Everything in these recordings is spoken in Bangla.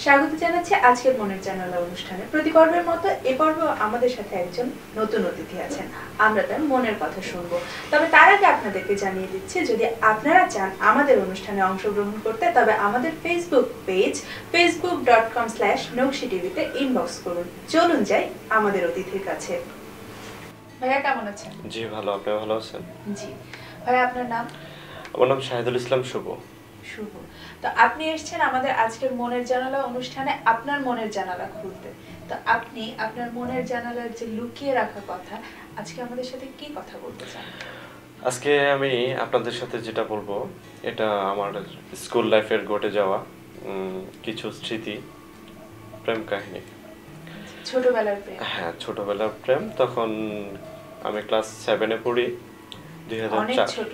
স্বাগত জানাচ্ছি আজকের মনের জানালা অনুষ্ঠানে। প্রতি পর্বের মতো এ পর্বে আমাদের সাথে একজন নতুন অতিথি আছেন। আমরা তার মনের কথা শুনবো। তবে তার আগে আপনাদেরকে জানিয়ে দিচ্ছি, যদি আপনারা চান আমাদের অনুষ্ঠানে অংশগ্রহণ করতে, তবে আমাদের ফেসবুক পেজ facebook.com/নকশিটিভিতে ইনবক্স করুন। চলুন যাই আমাদের অতিথির কাছে। ভাইয়া কেমন আছেন? জি ভালো, আপনি ভালো আছেন? জি ভাইয়া, আপনার নাম? আমার নাম শাহিদুল ইসলাম শুভ। শুভ। তো আপনি এসেছেন আমাদের আজকের মনের জানালা অনুষ্ঠানে আপনার মনের জানালা খুলতে। তো আপনি আপনার মনের জানালার যে লুকিয়ে রাখা কথা, আজকে আমাদের সাথে কি কথা বলতে চান? আজকে আমি আপনাদের সাথে যেটা বলবো, এটা আমার স্কুল লাইফের ঘটে যাওয়া কিছু স্মৃতি, প্রেম কাহিনী। ছোটবেলার প্রেম? হ্যাঁ, ছোটবেলার প্রেম। তখন আমি ক্লাস 7-এ পড়ি। অনেক ছোট।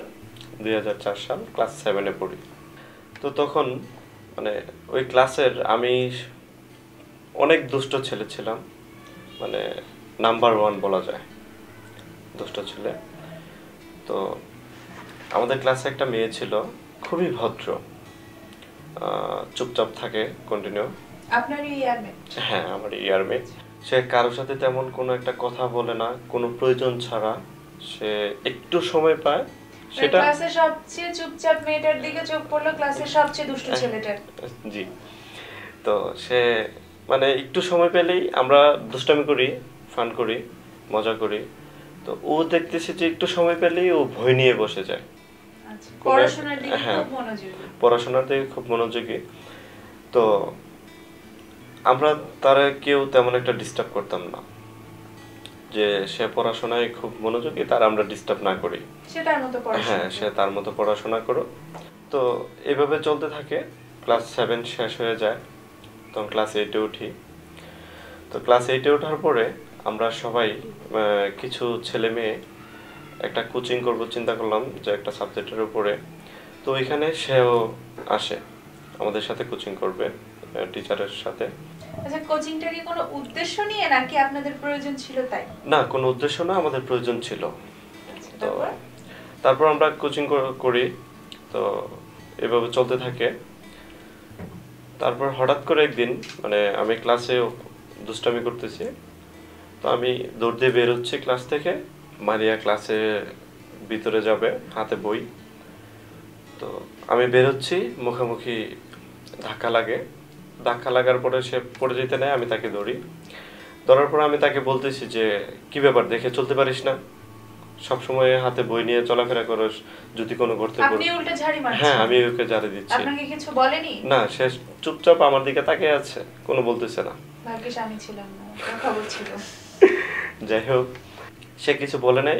2004 সাল, ক্লাস 7-এ পড়ি। তো তখন মানে ওই ক্লাসের আমি অনেক দুষ্ট ছেলে ছিলাম, মানে নাম্বার 1 বলা যায় দুষ্ট ছেলে। তো আমাদের ক্লাসে একটা মেয়ে ছিল, খুবই ভদ্র, চুপচাপ থাকে কন্টিনিউ। আপনারই ইয়ারমেট? হ্যাঁ, আমার ইয়ারমেট। সে কারোর সাথে তেমন কোনো একটা কথা বলে না, কোনো প্রয়োজন ছাড়া। সে একটু সময় পায়, সেটা ক্লাসে সবচেয়ে চুপচাপ মেয়েটার দিকে চোখ পড়লো, ক্লাসের সবচেয়ে দুষ্টু ছেলেটার। জি। তো সে মানে একটু সময় পেলেই আমরা দুষ্টামি করি, ফান করি, মজা করি। তো ও দেখতেছে যে একটু সময় পেলেই ও ভয় নিয়ে বসে যায়। আচ্ছা, পড়াশোনার দিকে খুব মনোযোগী। পড়াশোনার দিকে খুব মনোযোগী। তো আমরা তারা কেউ তেমন একটা ডিস্টার্ব করতাম না, যে সে পড়াশোনায় খুব মনোযোগী, তার আমরা ডিস্টার্ব না করি। সে তার মতো পড়াশোনা। হ্যাঁ, সে তার মতো পড়াশোনা করো। তো এভাবে চলতে থাকে। ক্লাস 7 শেষ হয়ে যায়, তখন ক্লাস 8-এ উঠি। তো ক্লাস 8-এ ওঠার পরে আমরা সবাই কিছু ছেলে মেয়ে একটা কোচিং করব চিন্তা করলাম, যে একটা সাবজেক্টের উপরে। তো ওইখানে সেও আসে, আমাদের সাথে কোচিং করবে টিচারের সাথে। আচ্ছা, কোচিংটা কি কোনো উদ্দেশ্য নিয়ে নাকি আপনাদের প্রয়োজন ছিল তাই? না, কোনো উদ্দেশ্য না, আমাদের প্রয়োজন ছিল। তো তারপর তারপর আমরা কোচিং করি। তো এভাবে চলতে থাকে। তারপর হঠাৎ করে একদিন, মানে আমি ক্লাসে দুষ্টামি করতেছি, তো আমি দৌড় দিয়ে বের হচ্ছি ক্লাস থেকে। মারিয়া ক্লাসে ভিতরে যাবে, হাতে বই। তো আমি বের হচ্ছি, মুখোমুখি ধাক্কা লাগে। ধাক্কা লাগার পরে সে পড়ে যেতে নেয়, আমি তাকে ধরি। ধরার পর আমি তাকে বলতেছি যে, কি ব্যাপার, দেখে চলতে পারিস না? সবসময় হাতে বই নিয়ে চলাফেরা করস, যদি কোনো করতে আপনি উল্টো ঝাড়ি মারছেন? হ্যাঁ, আমি ওকে ঝাড়ি দিচ্ছি। আপনাকে কিছু বলেনি? না, সে চুপচাপ আমার দিকে তাকিয়ে আছে, কোনো বলতেছে না। ভাগ্যিস আমি ছিলাম না, খবর ছিল। যাই হোক, সে কিছু বলে নাই।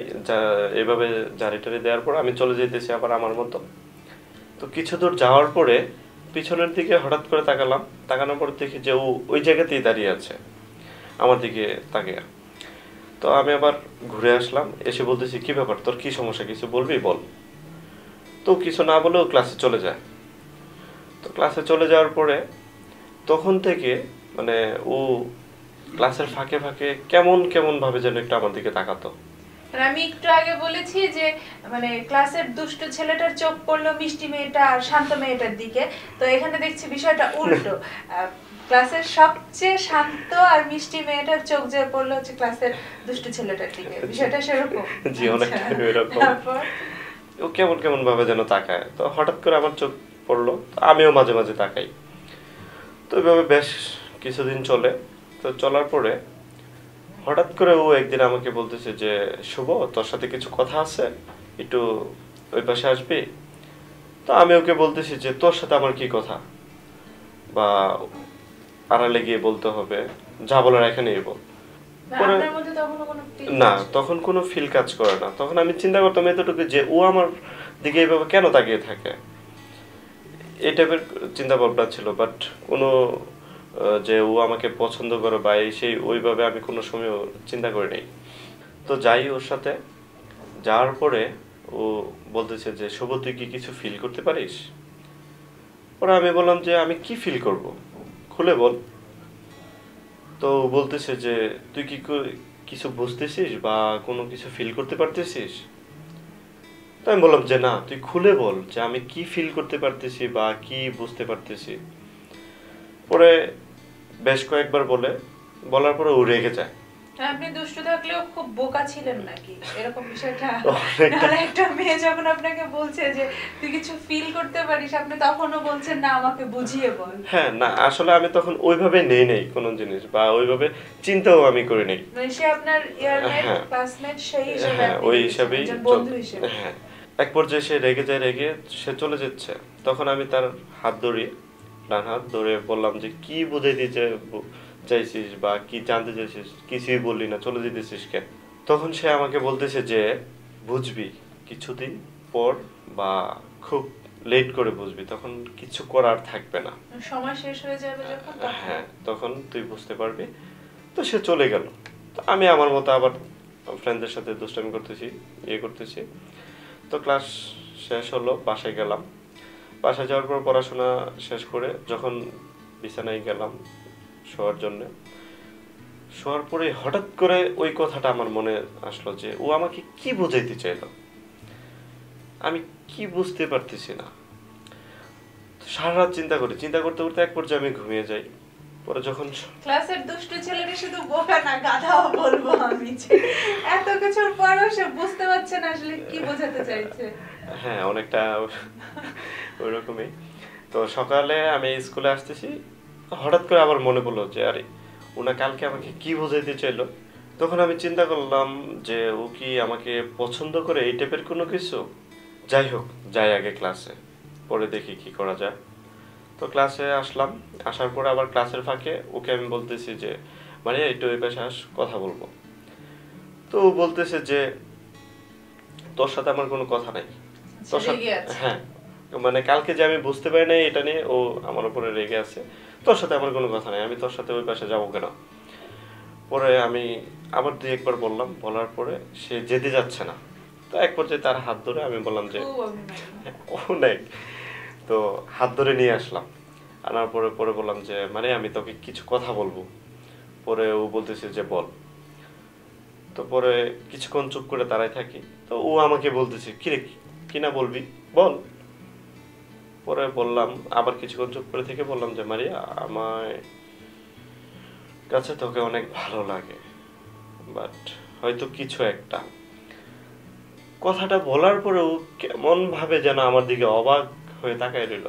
এভাবে ঝাড়ি টাড়ি দেওয়ার পর আমি চলে যেতেছি আবার আমার মতো। তো কিছু দূর যাওয়ার পরে পিছনের দিকে হঠাৎ করে তাকালাম। তাকানোর পর দেখি যে ও ওই জায়গাতেই দাঁড়িয়ে আছে, আমার দিকে তাকিয়ে। তো আমি আবার ঘুরে আসলাম, এসে বলতেছি, কি ব্যাপার, তোর কি সমস্যা, কিছু বলবি, বল। তো কিছু না বলেও ক্লাসে চলে যায়। তো ক্লাসে চলে যাওয়ার পরে তখন থেকে মানে ও ক্লাসের ফাঁকে ফাঁকে কেমন কেমন ভাবে যেন একটু আমার দিকে তাকাতো। আমি একটু আগে বলেছি যে মানে ক্লাসের দুষ্ট ছেলেটার চোখ পড়লো মিষ্টি মেয়েটা আর শান্ত মেয়েটার দিকে, তো এখানে দেখছি বিষয়টা উল্টো। ক্লাসের সবচেয়ে শান্ত আর মিষ্টি মেয়েটার চোখ যে পড়লো হচ্ছে ক্লাসের দুষ্ট ছেলেটার দিকে, বিষয়টা সেরকম? জি, অনেকটা এরকম। ও কেমন কেমন ভাবে যেন তাকায়। তো হঠাৎ করে আমার চোখ পড়লো, আমিও মাঝে মাঝে তাকাই। তো এইভাবে বেশ কিছুদিন চলে। তো চলার পরে হঠাৎ করে ও একদিন আমাকে বলতেছে যে, শুভ, তোর সাথে কিছু কথা আছে, একটু ওই পাশে আসবি? তো আমি ওকে বলতেছি যে, তোর সাথে আমার কি কথা, বা আড়ালে গিয়ে বলতে হবে, যা বলার এখানেই বল। না, তখন কোনো ফিল কাজ করে না। তখন আমি চিন্তা করতাম এতটুকু যে ও আমার দিকে এইভাবে কেন তাকিয়ে থাকে, এই টাইপের চিন্তা ভাবনা ছিল। বাট কোনো যে ও আমাকে পছন্দ করে বা সেই ওইভাবে আমি কোনো সময় চিন্তা করি নাই। তো যাই ওর সাথে, যাওয়ার পরে ও বলতেছে যে, শুভ, তুই কি কিছু ফিল করতে পারিস? ওরা আমি বললাম যে, আমি কি ফিল করব, খুলে বল। তো বলতেছে যে, তুই কি কিছু বুঝতেছিস বা কোনো কিছু ফিল করতে পারতেছিস? তো আমি বললাম যে, না, তুই খুলে বল যে আমি কি ফিল করতে পারতেছি বা কি বুঝতে পারতেছি। পরে বেশ কয়েকবার বলার পরে ও রেগে যায়। আপনি দুষ্টু থাকলেও খুব বোকা ছিলেন নাকি এরকম বিষয়টা? অনেকটা। নাহলে একটা মেয়ে যখন আপনাকে বলছে যে তুই কিছু ফিল করতে পারিস, আপনি তখনও বলছেন না আমাকে বুঝিয়ে বল। হ্যাঁ, না আসলে আমি তখন ওইভাবে নেই কোনো জিনিস, বা ওইভাবে চিন্তাও আমি করি নাই। মানে সে আপনার ইয়ারমেট, হ্যাঁ। ক্লাসমেট, সেই হিসেবে হ্যাঁ, আপনি ওই দেখেছেন, হিসাবেই একজন বন্ধু হিসেবে। হ্যাঁ। এক পর্যায়ে সে রেগে সে চলে যাচ্ছে। তখন আমি তার হাত ধরি, ডান হাত ধরে বললাম যে কি বুঝাইতে চাইছিস বা কি জানতে চাইছিস, কিছুই বললি না, চলে যেতেছিস কেন? তখন সে আমাকে বলতেছে যে বুঝবি কিছুদিন পর, বা খুব লেট করে বুঝবি, তখন কিছু করার থাকবে না, সময় শেষ হয়ে যাবে যখন, হ্যাঁ তখন তুই বুঝতে পারবি। তো সে চলে গেল। তো আমি আমার মতো আবার ফ্রেন্ডদের সাথে দুষ্টামি করতেছি। তো ক্লাস শেষ হলো, বাসায় গেলাম। বাসায় যাওয়ার পর পড়াশোনা শেষ করে যখন বিছানায় গেলাম শোয়ার পরে হঠাৎ করে ওই কথাটা আমার মনে আসলো যে ও আমাকে কি বোঝাইতে চাইলো, আমি কি বুঝতে পারতেছি না। সারা রাত চিন্তা করতে করতে এক পর্যায়ে আমি ঘুমিয়ে যাই। পরে যখন ক্লাসের দুষ্টু ছেলেটা শুধু বোকা না, গাধাও বলবো আমি, যে এত কিছুর পরেও সে বুঝতে পারছে না আসলে কি বোঝাতে চাইছে। হ্যাঁ, অনেকটা ওইরকমই। তো সকালে আমি স্কুলে আসতেছি, হঠাৎ করে আবার মনে পড়লো যে আরে ওনা কালকে আমাকে কি বোঝাইতে চাইলো। তখন আমি চিন্তা করলাম যে ও কি আমাকে পছন্দ করে, এই টাইপের কোনো কিছু। যাই হোক, যাই আগে ক্লাসে, পরে দেখি কি করা যায়। তো ক্লাসে আসলাম, আসার পরে আবার ক্লাসের ফাঁকে ওকে আমি বলতেছি যে মানে একটু ওই পাশে আস, কথা বলবো। তো ও বলতেছে যে তোর সাথে আমার কোনো কথা নাই, তোর সাথে, হ্যাঁ মানে কালকে যে আমি বুঝতে পারি নাই এটা নিয়ে ও আমার উপরে রেগে আছে, তোর সাথে আমার কোনো কথা নাই, আমি তোর সাথে ওই পাশে যাবো কেন? পরে আমি আবার দুই একবার বলার পরে সে যেতে যাচ্ছে না। তো এক পর্যায়ে তার হাত ধরে আমি বললাম যে অনেক, তো হাত ধরে নিয়ে আসলাম। আনার পরে বললাম যে মানে আমি তোকে কিছু কথা বলবো। পরে ও বলতেছে যে বল। তো পরে কিছুক্ষণ চুপ করে দাঁড়ায় থাকি। তো ও আমাকে বলতেছে কিরে কি না বলবি বল। পরে বললাম, আবার কিছুক্ষণ চুপ করে থেকে বললাম যে মারিয়া, আমার কাছে তোকে অনেক ভালো লাগে, বাট হয়তো কিছু একটা। কথাটা বলার পরেও কেমন ভাবে যেন আমার দিকে অবাক হয়ে তাকায় রইল।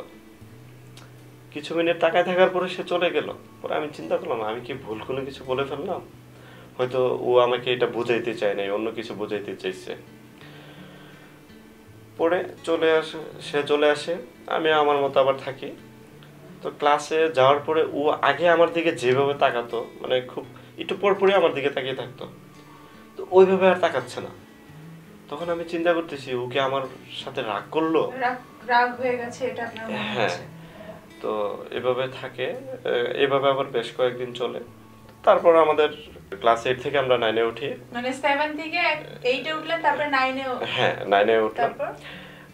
কিছু মিনিট তাকায় থাকার পরে সে চলে গেল। পরে আমি চিন্তা করলাম আমি কি ভুল কোনো কিছু বলে ফেললাম, হয়তো ও আমাকে এটা বুঝাইতে চায় নাই, অন্য কিছু বুঝাইতে চাইছে। পরে সে চলে আসে, আমি আমার মতো আবার থাকি। তো ক্লাসে যাওয়ার পরে ও আগে আমার দিকে যেভাবে তাকাতো, মানে খুব একটু পরপরই আমার দিকে তাকিয়ে থাকতো, তো ওইভাবে আর তাকাচ্ছে না। তখন আমি চিন্তা করতেছি ও কি আমার সাথে রাগ করলো, রাগ হয়ে গেছে এটা আপনার মনে হচ্ছে? হ্যাঁ। তো এভাবে থাকে, এভাবে আবার বেশ কয়েকদিন চলে। তারপর আমাদের ক্লাস 8 থেকে আমরা 9 এ উঠি। মানে 7 থেকে 8 এ উঠলেন, তারপরে 9 এ? হ্যাঁ, 9 এ উঠলাম।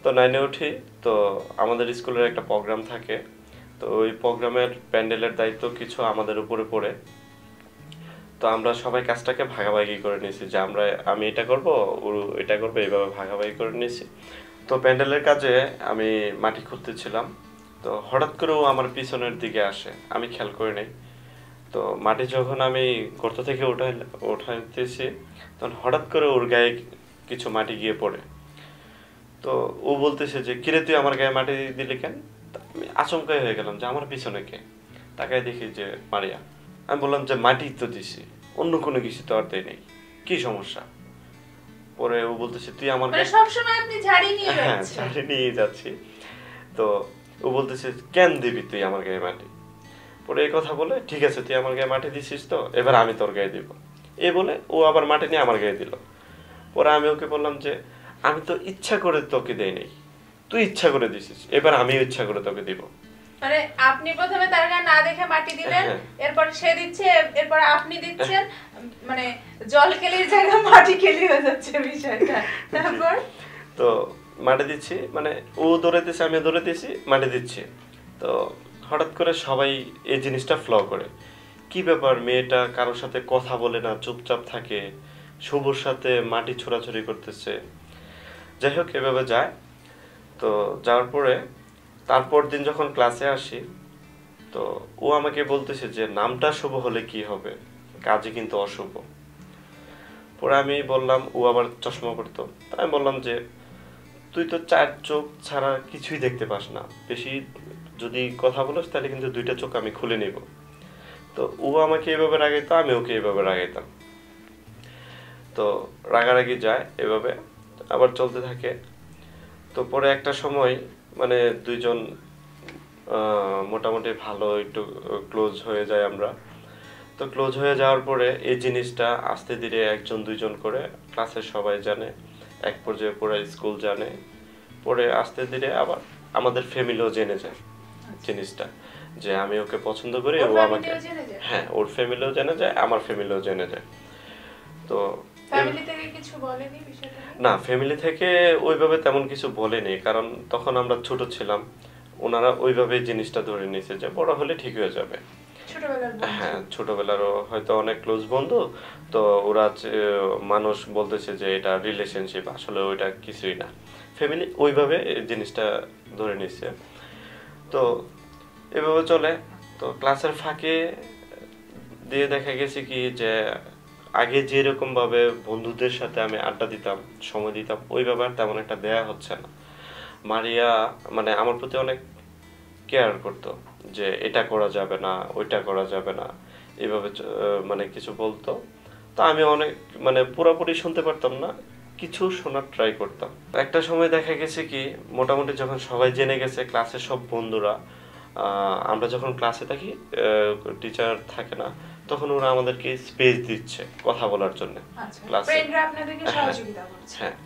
তো 9 এ উঠি, তো আমাদের স্কুলের একটা প্রোগ্রাম থাকে। তো ওই প্রোগ্রামের প্যান্ডেলের দায়িত্ব কিছু আমাদের উপরে পড়ে। তো আমরা সবাই কাজটাকে ভাগাভাগি করে নিয়েছি যে আমি এটা করব, ও এটা করবে, এইভাবে ভাগাভাগি করে নিয়েছি। তো প্যান্ডেলের কাজে আমি মাটি খুঁড়তেছিলাম। তো হঠাৎ করে ও আমার পিছনের দিকে আসে, আমি খেয়াল করি নাই। তো মাটি যখন আমি গর্ত থেকে উঠাইতেছি, তখন হঠাৎ করে ওর গায়ে কিছু মাটি গিয়ে পড়ে। তো ও বলতেছে যে কিরে তুই আমার গায়ে মাটি দিলি কেন? আমি আচমকাই হয়ে গেলাম যে আমার পিছনে কে। তাকায় দেখি যে মারিয়া। আমি বললাম যে মাটি তো দিছি, অন্য কোনো কিছু তো আর দেয় নেই, কি সমস্যা? পরে ও বলতেছে তুই আমার গায়ে, সবসময় আপনি ঝাড়ি নিয়ে যাচ্ছেন? হ্যাঁ, ঝাড়ি নিয়ে যাচ্ছি। তো ও বলতেছে কেন দিবি তুই আমার গায়ে মাটি? পরে এই কথা বলে ঠিক আছে তুই আমার গায়ে মাটি দিছিস, তো এবার আমি তোর গায়ে দিব, এই বলে ও আবার মাটি নিয়ে আমার গায়ে দিল। পরে আমি ওকে বললাম যে আমি তো ইচ্ছা করে তোকে দেই নাই, তুই ইচ্ছা করে দিছিস, এবার আমিও ইচ্ছা করে তোকে দিব। মানে আপনি প্রথমে তার গায়ে না দেখে মাটি দিলেন, এরপর সে দিচ্ছে, এরপর আপনি দিচ্ছেন, মানে জল কেলির জায়গায় মাটি কেলি হয়ে যাচ্ছে বিষয়টা। তারপর তো মাটি দিচ্ছি, মানে ও দৌড়াইতেছে, আমি দৌড়াইতেছি, মাটি দিচ্ছি। তো হঠাৎ করে সবাই এই জিনিসটা ফ্লো করে, কি ব্যাপার মেয়েটা কারোর সাথে কথা বলে না, চুপচাপ থাকে, শুভর সাথে মাটি ছোড়াছুড়ি করতেছে। যাই হোক, এভাবে যায়। তো যাওয়ার পরে তারপর দিন যখন ক্লাসে আসি, তো ও আমাকে বলতেছে যে নামটা শুভ হলে কি হবে, কাজে কিন্তু অশুভ। পরে আমি বললাম, ও আবার চশমা পড়তো, তাই আমি বললাম যে তুই তো 4 চোখ ছাড়া কিছুই দেখতে পাস না, বেশি যদি কথা বলিস তাহলে কিন্তু 2টা চোখ আমি খুলে নিব। তো ও আমাকে এভাবে রাগাইতো, আমি ওকে এভাবে রাগাইতাম। তো রাগারাগি যায় এভাবে, আবার চলতে থাকে। তো পরে একটা সময় মানে দুইজন মোটামুটি ভালো একটু ক্লোজ হয়ে যায় আমরা। তো ক্লোজ হয়ে যাওয়ার পরে এই জিনিসটা আস্তে ধীরে 1-2জন করে ক্লাসের সবাই জানে, এক পর্যায়ে পুরো স্কুল জানে। পরে আস্তে ধীরে আবার আমাদের ফ্যামিলিও জেনে যায় জিনিসটা, যে আমি ওকে পছন্দ করি, ও আমাকে। হ্যাঁ, ওর ফ্যামিলিও জেনে যায়, আমার ফ্যামিলিও জেনে যায়। তো ফ্যামিলি থেকে কিছু বলেনি বিষয়টা? না, ফ্যামিলি থেকে ওইভাবে তেমন কিছু বলেনি, কারণ তখন আমরা ছোট ছিলাম। ওনারা ওইভাবে জিনিসটা ধরে নিয়েছে যে বড় হলে ঠিক হয়ে যাবে। হ্যাঁ, ছোটবেলারও হয়তো অনেক ক্লোজ বন্ধু। তো ওরা মানুষ বলতেছে যে এটা রিলেশনশিপ, আসলে ওইটা কিছুই না। ফ্যামিলি ওইভাবে জিনিসটা ধরে নিচ্ছে। তো এভাবে চলে। তো ক্লাসের ফাঁকে দিয়ে দেখা গেছে কি যে আগে যেরকম ভাবে বন্ধুদের সাথে আমি আড্ডা দিতাম, সময় দিতাম, ওই ব্যাপার তেমন একটা দেয়া হচ্ছে না। মারিয়া মানে আমার প্রতি অনেক কেয়ার করতো, যে এটা করা যাবে না, ওইটা করা যাবে না, এভাবে মানে কিছু বলতো। তো আমি অনেক মানে পুরোপুরি শুনতে পারতাম না, কিছু শোনার ট্রাই করতাম। একটা সময় দেখা গেছে কি, মোটামুটি যখন সবাই জেনে গেছে, ক্লাসের সব বন্ধুরা, আমরা যখন ক্লাসে থাকি, টিচার থাকে না, তখন ওরা আমাদেরকে স্পেস দিচ্ছে কথা বলার জন্য ক্লাসে। হ্যাঁ,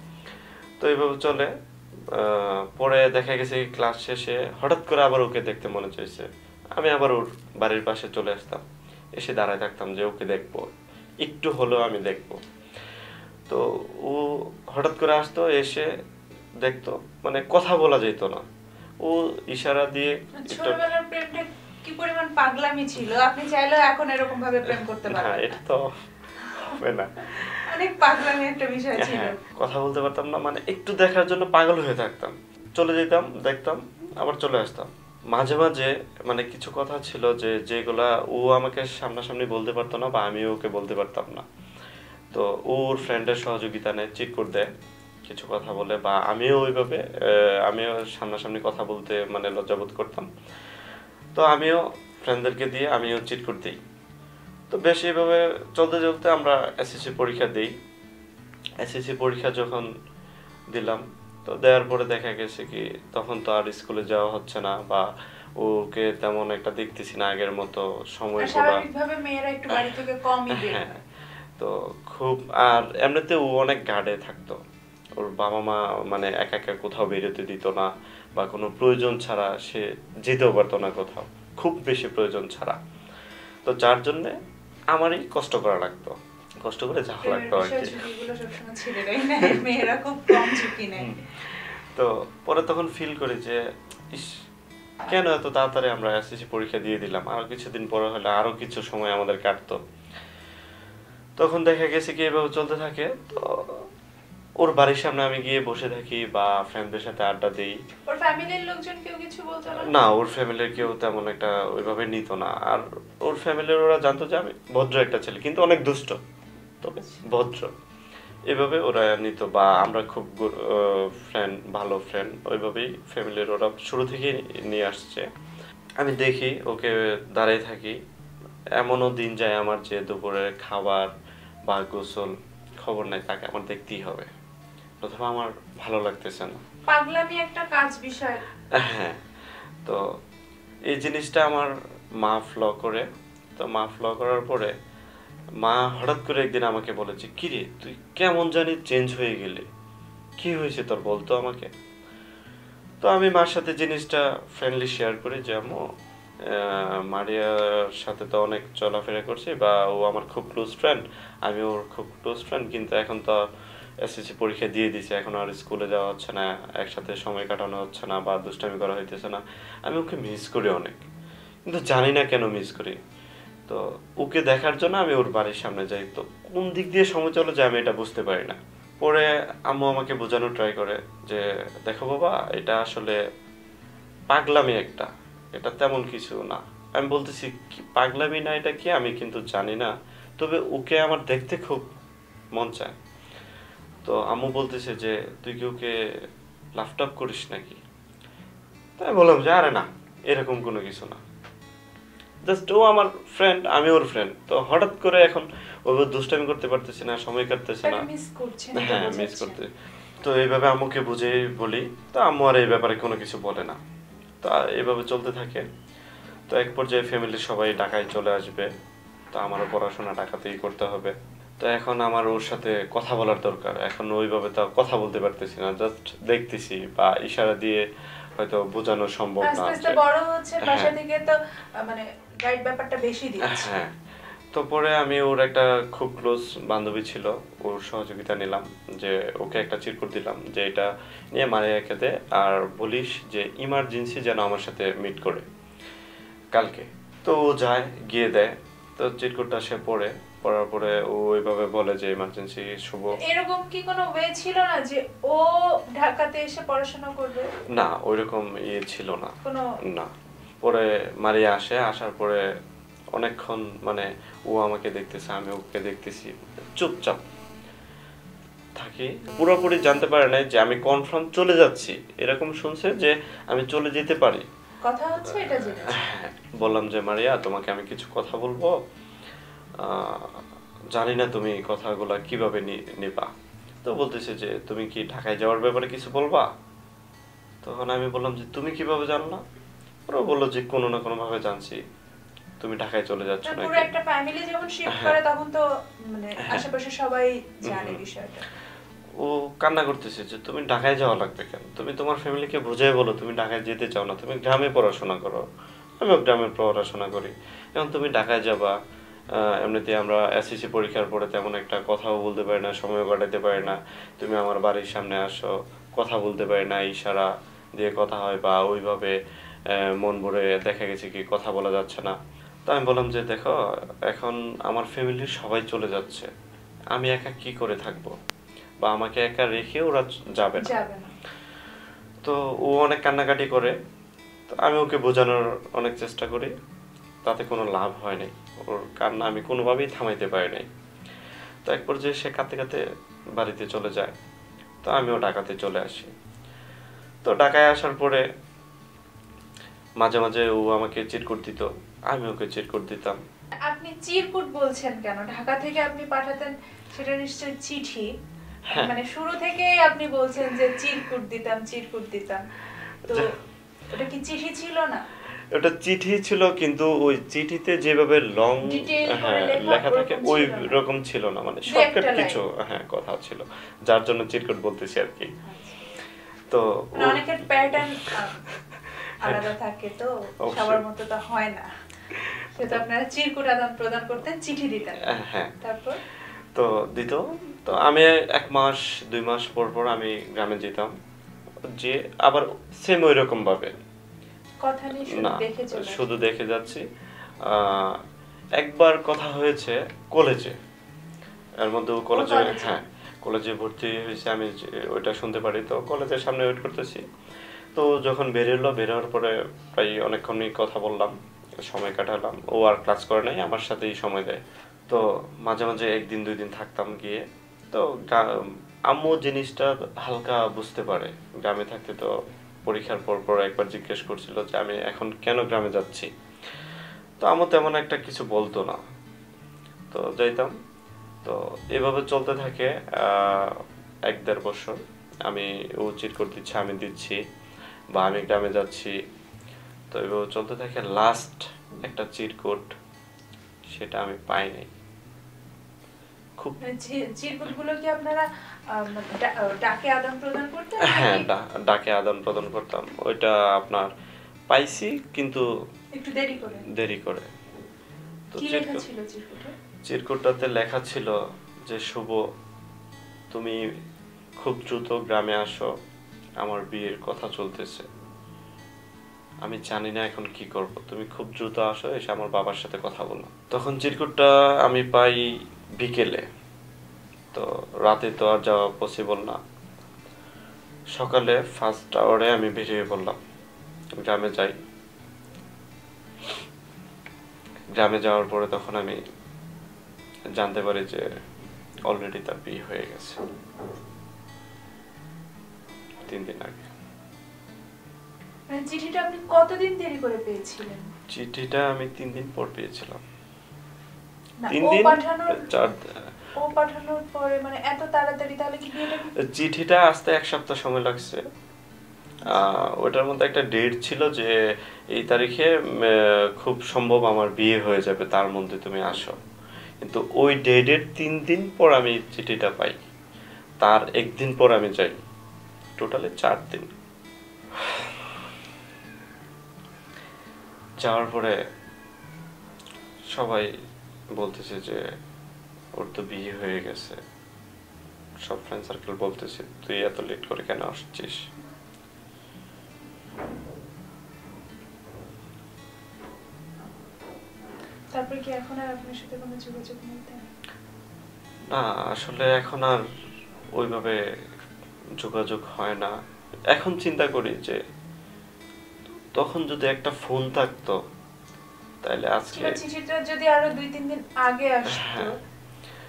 তো এইভাবে চলে। পরে দেখা গেছে ক্লাস শেষে হঠাৎ করে আবার ওকে দেখতে মনে চাইছে। আমি আবার ওর বাড়ির পাশে চলে আসতাম, এসে দাঁড়ায় থাকতাম যে ওকে দেখবো, একটু হলেও আমি দেখবো। তো ও হঠাৎ করে আসতো, এসে দেখতো, মানে কথা বলা যেত না, ও ইশারা দিয়ে। ছোটবেলার প্রেমটা কি পরিমাণ পাগলামি ছিল, আপনি চাইলেও এখন এরকম ভাবে প্রেম করতে পারবেন না। এটা তো হবে না, অনেক পাগলামি একটা বিষয় ছিল। কথা বলতে পারতাম না, মানে একটু দেখার জন্য পাগল হয়ে থাকতাম। চলে যেতাম, দেখতাম, আবার চলে আসতাম। মাঝে মাঝে মানে কিছু কথা ছিল যে যেগুলা ও আমাকে সামনাসামনি বলতে পারতো না, বা আমিও ওকে বলতে পারতাম না। তো ওর ফ্রেন্ডের সহযোগিতা নেয়, চিট করে দেয় কিছু কথা বলে, বা আমিও ওইভাবে আমিও সামনাসামনি কথা বলতে মানে লজ্জাবোধ করতাম। তো আমিও ফ্রেন্ডদেরকে দিয়ে আমিও চিট করে দিই। তো বেশ এইভাবে চলতে চলতে আমরা এসএসসি পরীক্ষা দিই। এসএসসি পরীক্ষা যখন দিলাম, তো দেওয়ার পরে দেখা গেছে কি তখন তো আর স্কুলে যাওয়া হচ্ছে না, বা ওকে তেমন একটা দেখতেছি না আগের মতো সময়। স্বাভাবিকভাবে মেয়েরা একটু বাড়ি থেকে কমই বের হয়। তো খুব, আর এমনিতে ও অনেক গার্ডে থাকতো। ওর বাবা মা মানে একা একা কোথাও বেরোতে দিত না, বা কোনো প্রয়োজন ছাড়া সে যেতেও পারতো না কোথাও, খুব বেশি প্রয়োজন ছাড়া। তো যার জন্যে আমারই কষ্ট করা লাগতো, কষ্ট করে যাওয়া লাগতো আর কি। মেয়েরা খুব কম ঝুঁকি নেয়। তো পরে তখন ফিল করি যে ইস, কেন এত তাড়াতাড়ি আমরা এসএসসি পরীক্ষা দিয়ে দিলাম, আরো কিছুদিন পরে হলে আরো কিছু সময় আমাদের কাটতো। তখন দেখা গেছে কি এভাবে চলতে থাকে। তো ওর বাড়ির সামনে আমি গিয়ে বসে থাকি, বা ফ্রেন্ডদের সাথে আড্ডা দিই। ওর ফ্যামিলির লোকজন কেউ কিছু বলতো না? না, ওর ফ্যামিলির কেউ তেমন একটা ওইভাবে নিত না। আর ওর ফ্যামিলির ওরা জানতো যে আমি ভদ্র একটা ছেলে, কিন্তু অনেক দুষ্ট, তবে ভদ্র, এভাবে ওরা নিত। বা আমরা খুব ফ্রেন্ড, ভালো ফ্রেন্ড, ওইভাবেই ফ্যামিলির ওরা শুরু থেকেই নিয়ে আসছে। আমি দেখি ওকে, দাঁড়িয়ে থাকি। এমনও দিন যায় আমার যে দুপুরে খাবার বা গোসল খবর নাই, তাকে আমার দেখতেই হবে, প্রথমে আমার ভালো লাগতেছে না। পাগলামি একটা কাজ বিষয়। হ্যাঁ, তো এই জিনিসটা আমার মা ফলো করে। তো মা ফলো করার পরে মা হঠাৎ করে একদিন আমাকে বলেছে, কিরে তুই কেমন জানি চেঞ্জ হয়ে গেলি, কি হয়েছে তোর বলতো আমাকে। তো আমি মার সাথে জিনিসটা ফ্রেন্ডলি শেয়ার করি যে আম্মু, মারিয়ার সাথে তো অনেক চলাফেরা করছি, বা ও আমার খুব ক্লোজ ফ্রেন্ড, আমি ওর খুব ক্লোজ ফ্রেন্ড, কিন্তু এখন তো এসএসসি পরীক্ষা দিয়ে দিছে, এখন আর স্কুলে যাওয়া হচ্ছে না, একসাথে সময় কাটানো হচ্ছে না, বা দুষ্টামি করা হইতেছে না। আমি ওকে মিস করি অনেক, কিন্তু জানি না কেন মিস করি। তো ওকে দেখার জন্য আমি ওর বাড়ির সামনে যাই, তো কোন দিক দিয়ে সময় চলে যায় আমি এটা বুঝতে পারি না। পরে আম্মু আমাকে বোঝানোর ট্রাই করে যে দেখো বাবা, এটা আসলে পাগলামি একটা, এটা তেমন কিছু না, আমি বলতেছি কি পাগলামি না এটা কি আমি কিন্তু জানি না, তবে ওকে আমার দেখতে খুব মন চায়। তো আম্মু বলতেছে যে তুই কি ওকে লাভ টাভ করিস নাকি? তাই বললাম যে আরে না, এরকম কোনো কিছু না, জাস্ট ও আমার ফ্রেন্ড, আমি ওর ফ্রেন্ড। তো হঠাৎ করে এখন ওভাবে দুষ্টামি করতে পারতেছি না, সময় কাটতেছে না। মিস করছেন, হ্যাঁ মিস করতে। তো এইভাবে আম্মুকে বুঝে বলি, তো আম্মু আর এই ব্যাপারে কোনো কিছু বলে না। তো এইভাবে চলতে থাকে। তো এক পর্যায়ে ফ্যামিলির সবাই ঢাকায় চলে আসবে, তো আমারও পড়াশোনা ঢাকাতেই করতে হবে। তো এখন আমার ওর সাথে কথা বলার দরকার, এখন ওইভাবে তো কথা বলতে পারতেছি না, জাস্ট দেখতেছি বা ইশারা দিয়ে হয়তো বোঝানো সম্ভব না। আস্তে আস্তে বড় হচ্ছে, বাসা থেকে তো মানে গাইড ব্যাপারটা বেশি দিচ্ছে। হ্যাঁ, তো পরে আমি ওর একটা খুব ক্লোজ বান্ধবী ছিল, ওর সহযোগিতা নিলাম, যে ওকে একটা চিরকুট দিলাম যে এটা নিয়ে মারিয়াকে দে আর বলিস যে ইমার্জেন্সি যেন আমার সাথে মিট করে কালকে। তো ও যায়, গিয়ে দেয়। তো চিরকুটটা সে পড়ার পরে ও ওইভাবে বলে যে ইমার্জেন্সি শুভ। এরকম কি কোনো ওয়ে ছিল না যে ও ঢাকাতে এসে পড়াশোনা করবে? না, ওইরকম ইয়ে ছিল না, কোনো না। পরে মারিয়া আসে, আসার পরে অনেকক্ষণ মানে ও আমাকে দেখতেছে, আমি ওকে দেখতেছি, চুপচাপ থাকি। পুরোপুরি জানতে পারে নাই যে আমি কনফার্ম চলে যাচ্ছি, এরকম শুনছে যে আমি চলে যেতে পারি, কথা হচ্ছে এটা জেনেছে। বললাম যে মারিয়া তোমাকে আমি কিছু কথা বলবো, জানি না তুমি কথাগুলা কিভাবে নিবা। তো বলতেছে যে তুমি কি ঢাকায় যাওয়ার ব্যাপারে কিছু বলবা? তখন আমি বললাম যে তুমি কিভাবে জানলা? ওরা বললো যে কোনো না কোনো ভাবে জানছি তুমি ঢাকায় চলে যাচ্ছ পুরো নাকি। একটা ফ্যামিলি যখন শিফট করে তখন তো মানে আশেপাশে সবাই জানে বিষয়টা। ও কান্না করতেছে যে তুমি ঢাকায় যাওয়া লাগবে কেন, তুমি তোমার ফ্যামিলিকে বুঝাই বলো তুমি ঢাকায় যেতে চাও না, তুমি গ্রামে পড়াশোনা করো, আমিও গ্রামে পড়াশোনা করি, এখন তুমি ঢাকায় যাবা। এমনিতে আমরা এসএসসি পরীক্ষার পরে তেমন একটা কথাও বলতে পারি না, সময়ও কাটাতে পারি না, তুমি আমার বাড়ির সামনে আসো, কথা বলতে পারি না, ইশারা দিয়ে কথা হয় বা ওইভাবে মন ভরে দেখা গেছে কি কথা বলা যাচ্ছে না। তো আমি বললাম যে দেখো এখন আমার ফ্যামিলির সবাই চলে যাচ্ছে, আমি একা কি করে থাকবো, বা আমাকে একা রেখে ওরা যাবে না। তো ও অনেক কান্নাকাটি করে, তো আমি ওকে বোঝানোর অনেক চেষ্টা করি, তাতে কোনো লাভ হয় নাই, ওর কান্না আমি কোনোভাবেই থামাইতে পারি নাই। তো এক পর্যায়ে সে কাঁদতে কাঁদতে বাড়িতে চলে যায়, তো আমিও ঢাকাতে চলে আসি। তো ঢাকায় আসার পরে মাঝে মাঝে ও আমাকে চিরকুট দিত, আমি ওকে চিরকুট দিতাম। আপনি চিরকুট বলছেন কেন? ঢাকা থেকে আপনি পাঠাতেন, সেটা নিশ্চয়ই চিঠি। মানে শুরু থেকেই আপনি বলছেন যে চিরকুট দিতাম, তো ওটা কি চিঠি ছিল না? ওটা চিঠি ছিল, কিন্তু ওই চিঠিতে যেভাবে লং লেখা থাকে ওই রকম ছিল না, মানে শর্টকাট কিছু কথা ছিল, যার জন্য চিরকুট বলতেছি আর কি। তো অনেকের প্যাটার্ন আলাদা থাকে, তো সবার মতো তো হয় না, সেটা আপনারা চিরকুট আদান প্রদান করতেন, চিঠি দিতেন। হ্যাঁ, তারপর তো দিত। তো আমি 1 মাস 2 মাস পর পর আমি গ্রামে যেতাম, যে আবার সেম ওই রকম ভাবে কথা নেই, শুধু দেখে যাচ্ছি। একবার কথা হয়েছে কলেজে, এর মধ্যে কলেজে, হ্যাঁ কলেজে ভর্তি হয়েছে, আমি ওইটা শুনতে পারি। তো কলেজের সামনে ওয়েট করতেছি, তো যখন বেরোর পরে প্রায় অনেকক্ষণই কথা বললাম, সময় কাটালাম। ও আর ক্লাস করে নাই, আমার সাথেই সময় দেয়। তো মাঝে মাঝে 1 দিন 2 দিন থাকতাম গিয়ে। তো আম্মু জিনিসটা হালকা বুঝতে পারে, গ্রামে থাকতে। তো পরীক্ষার পর পর একবার জিজ্ঞেস করছিল যে আমি এখন কেন গ্রামে যাচ্ছি। তো আম্মু তেমন একটা কিছু বলতো না, তো যাইতাম। তো এভাবে চলতে থাকে 1-1.5 বছর। আমি ও চিরকুট দিচ্ছে, আমি দিচ্ছি, বা আমি গ্রামে যাচ্ছি। তো এভাবে চলতে থাকে। লাস্ট একটা চিরকুট, সেটা আমি পাই নাই। খুব চিরকুটগুলো কি আপনারা ডাকে আদান প্রদান করতেন? হ্যাঁ, ডাকে আদান প্রদান করতাম। ওইটা আপনার পাইছি, কিন্তু একটু দেরি করে। তো কি লেখা ছিল চিরকুটে? চিরকুটটাতে লেখা ছিল যে শুভ, তুমি খুব দ্রুত গ্রামে আসো, আমার বিয়ের কথা চলতেছে, আমি জানি না এখন কি করব, তুমি খুব দ্রুত আসো, এসে আমার বাবার সাথে কথা বলো। তখন চিরকুটটা আমি পাই বিকেলে, তো রাতে তো আর যাওয়া পসিবল না। সকালে ফার্স্ট আওয়ারে আমি বেরিয়ে পড়লাম, গ্রামে যাই। গ্রামে যাওয়ার পরে তখন আমি জানতে পারি যে অলরেডি তার বিয়ে হয়ে গেছে 3 দিন আগে। মানে চিঠিটা আপনি কতদিন দেরি করে পেয়েছিলেন? চিঠিটা আমি 3 দিন পর পেয়েছিলাম। না, 3 ও দিন পাঠানোর 4 ও পাঠানোর পরে মানে এত তাড়াতাড়ি তাহলে কি বিয়েটা? চিঠিটা আসতে 1 সপ্তাহ সময় লাগছে। ওটার মধ্যে একটা ডেট ছিল যে এই তারিখে খুব সম্ভব আমার বিয়ে হয়ে যাবে, তার মধ্যে তুমি আসো। কিন্তু ওই ডেটের 3 দিন পর আমি চিঠিটা পাই, তার 1 দিন পর আমি যাই, টোটালে 4 দিন। যাওয়ার পরে সবাই বলতেছে যে ওর তো বিয়ে হয়ে গেছে, সব ফ্রেন্ড সার্কেল বলতেছে তুই এত লেট করে কেন আসছিস। তারপর কি এখন আর আপনার সাথে কোনো যোগাযোগ নেই? না, আসলে এখন আর ওইভাবে যোগাযোগ হয় না। এখন চিন্তা করি যে তখন যদি একটা ফোন থাকতো তাহলে আজকে চিঠিটা যদি আরো 2-3 দিন আগে আসতো,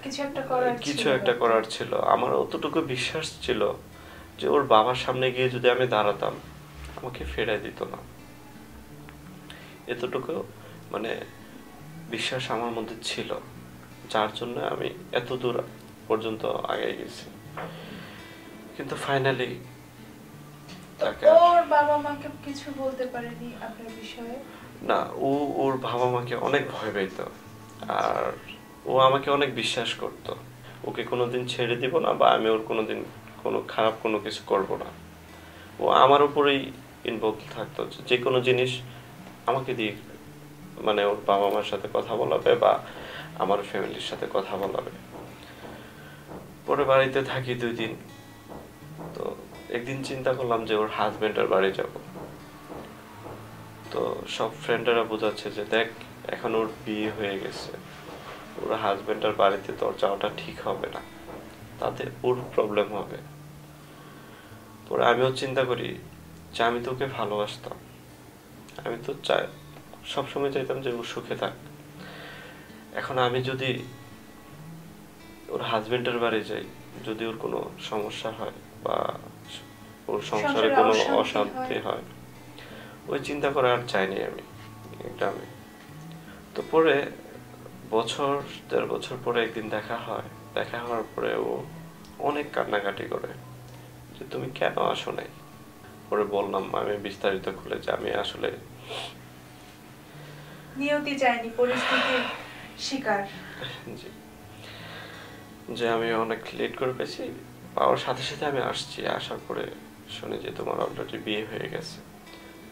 কিছু একটা করার ছিল। কিছু একটা করার ছিল। আমার অতটুকু বিশ্বাস ছিল যে ওর বাবার সামনে গিয়ে যদি আমি দাঁড়াতাম আমাকে ফেরাই দিত না। এতটুকু মানে বিশ্বাস আমার মধ্যে ছিল, যার জন্য আমি এত দূর পর্যন্ত আগে গেছি। কিন্তু ফাইনালি ওর বাবা মাকে কিছু বলতে পারেনি আপনার বিষয়ে? না, ওর বাবা মাকে অনেক ভয় পেত, আর ও আমাকে অনেক বিশ্বাস করত। ওকে কোনোদিন ছেড়ে দিব না, বা আমি ওর কোনোদিন কোনো খারাপ কোনো কিছু করব না। ও আমার উপরেই ইনভলভ থাকতো, যে কোনো জিনিস আমাকে দিয়ে মানে ওর বাবা মার সাথে কথা বলাবে বা আমার ফ্যামিলির সাথে কথা বলাবে। পরে বাড়িতে থাকি 2 দিন। তো একদিন চিন্তা করলাম যে ওর হাজবেন্ডের বাড়ি যাব। তো সব ফ্রেন্ডেরা বোঝাচ্ছে যে দেখ এখন ওর বিয়ে হয়ে গেছে, ওর হাজবেন্ডের বাড়িতে তোর যাওয়াটা ঠিক হবে না, তাতে ওর প্রবলেম হবে। পরে আমিও চিন্তা করি যে আমি তোকে ভালোবাসতাম, আমি তো চাই সবসময় চাইতাম যে ও সুখে থাক। এখন আমি যদি ওর হাজবেন্ডের বাড়ি যাই, যদি ওর কোনো সমস্যা হয় বা ওর সংসারে কোনো অশান্তি হয়, ওই চিন্তা করে আর চাইনি আমি গ্রামে। তো পরে 1-1.5 বছর পরে একদিন দেখা হয়। দেখা হওয়ার পরে ও অনেক কান্নাকাটি করে যে তুমি কেন আসো নাই। পরে বললাম আমি বিস্তারিত খুলে যে আমি আসলে নিয়তি চাইনি, পরিস্থিতির শিকার। যে আমি অনেক লেট করে পেয়েছি, পাওয়ার সাথে সাথে আমি আসছি। আসার পরে শুনি যে তোমার অলরেডি বিয়ে হয়ে গেছে।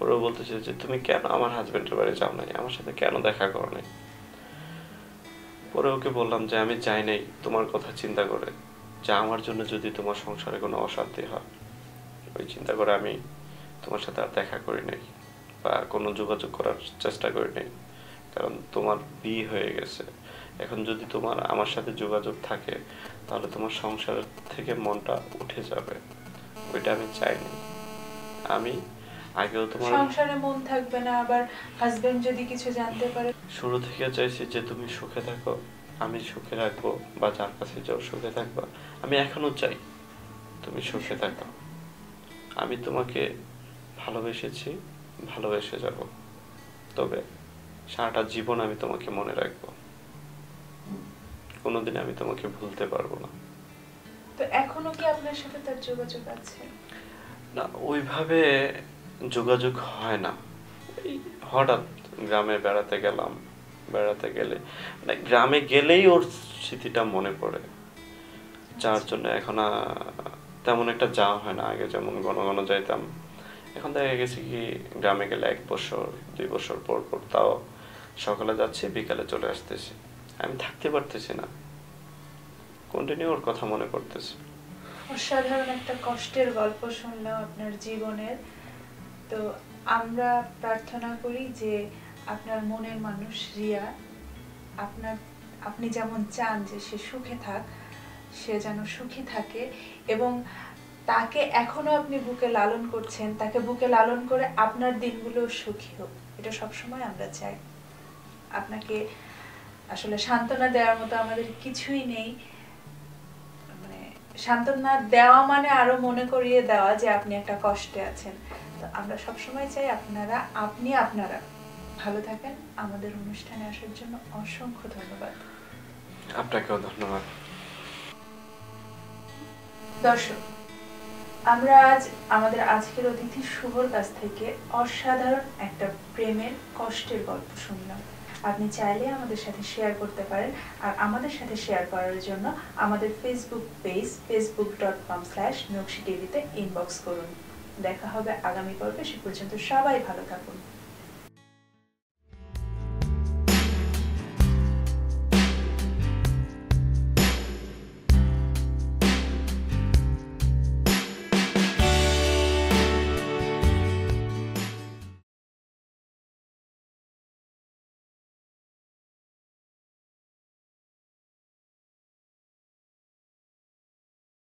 ওরাও বলতেছে যে তুমি কেন আমার হাজবেন্ডের বাড়ি যাও নাই, আমার সাথে কেন দেখা করো নাই। পরে ওকে বললাম যে আমি চাই নাই তোমার কথা চিন্তা করে, যে আমার জন্য যদি তোমার সংসারে কোনো অশান্তি হয়, ওই চিন্তা করে আমি তোমার সাথে আর দেখা করি নাই বা কোনো যোগাযোগ করার চেষ্টা করি নাই। কারণ তোমার বিয়ে হয়ে গেছে, এখন যদি তোমার আমার সাথে যোগাযোগ থাকে তাহলে তোমার সংসার থেকে মনটা উঠে যাবে, ওইটা আমি চাইনি। আমি আগেও তোমার সংসারে মন থাকবে না, আবার হাজবেন্ড যদি কিছু জানতে পারে। শুরু থেকে চাইছি যে তুমি সুখে থাকো, আমি সুখে রাখবো, বা যার কাছে যাও সুখে থাকবা। আমি এখনো চাই তুমি সুখে থাকো। আমি তোমাকে ভালোবেসেছি, ভালোবেসে যাব, তবে সারাটা জীবন আমি তোমাকে মনে রাখবো, কোনোদিন আমি তোমাকে ভুলতে পারবো না। তো এখনো কি আপনার সাথে তার যোগাযোগ আছে? না, ওইভাবে যোগাযোগ হয় না। এই হঠাৎ গ্রামে বেড়াতে গেলাম, বেড়াতে গেলে মানে গ্রামে গেলেই ওর স্মৃতিটা মনে পড়ে, যার জন্য এখন তেমন একটা যাওয়া হয় না। আগে যেমন ঘন ঘন যাইতাম, এখন দেখা গেছে কি গ্রামে গেলে 1 বছর 2 বছর পর পর, তাও সকালে যাচ্ছি বিকালে চলে আসতেছি। আমি থাকতে পারতেছি না, কন্টিনিউ ওর কথা মনে পড়তেছে। অসাধারণ একটা কষ্টের গল্প শুনলাম আপনার জীবনের। তো আমরা প্রার্থনা করি যে আপনার মনের মানুষ রিয়া, আপনি যেমন চান যে সে সুখে থাক, সে যেন সুখী থাকে, এবং তাকে এখনো আপনি বুকে লালন করছেন, তাকে বুকে লালন করে আপনার দিনগুলো সুখী হোক, এটা সবসময় আমরা চাই। আপনাকে আসলে সান্ত্বনা দেওয়ার মতো আমাদের কিছুই নেই। মানে সান্ত্বনা দেওয়া মানে আরো মনে করিয়ে দেওয়া যে আপনি একটা কষ্টে আছেন। তো আমরা সবসময় চাই আপনারা ভালো থাকেন। আমাদের অনুষ্ঠানে আসার জন্য অসংখ্য ধন্যবাদ। আপনাকেও ধন্যবাদ। দর্শক, আমরা আজ আমাদের আজকের অতিথি শুভর কাছ থেকে অসাধারণ একটা প্রেমের কষ্টের গল্প শুনলাম। আপনি চাইলে আমাদের সাথে শেয়ার করতে পারেন। আর আমাদের সাথে শেয়ার করার জন্য আমাদের ফেসবুক পেজ facebook.com/নকশি টিভিতে ইনবক্স করুন। দেখা হবে আগামী পর্বে। সে পর্যন্ত সবাই ভালো থাকুন।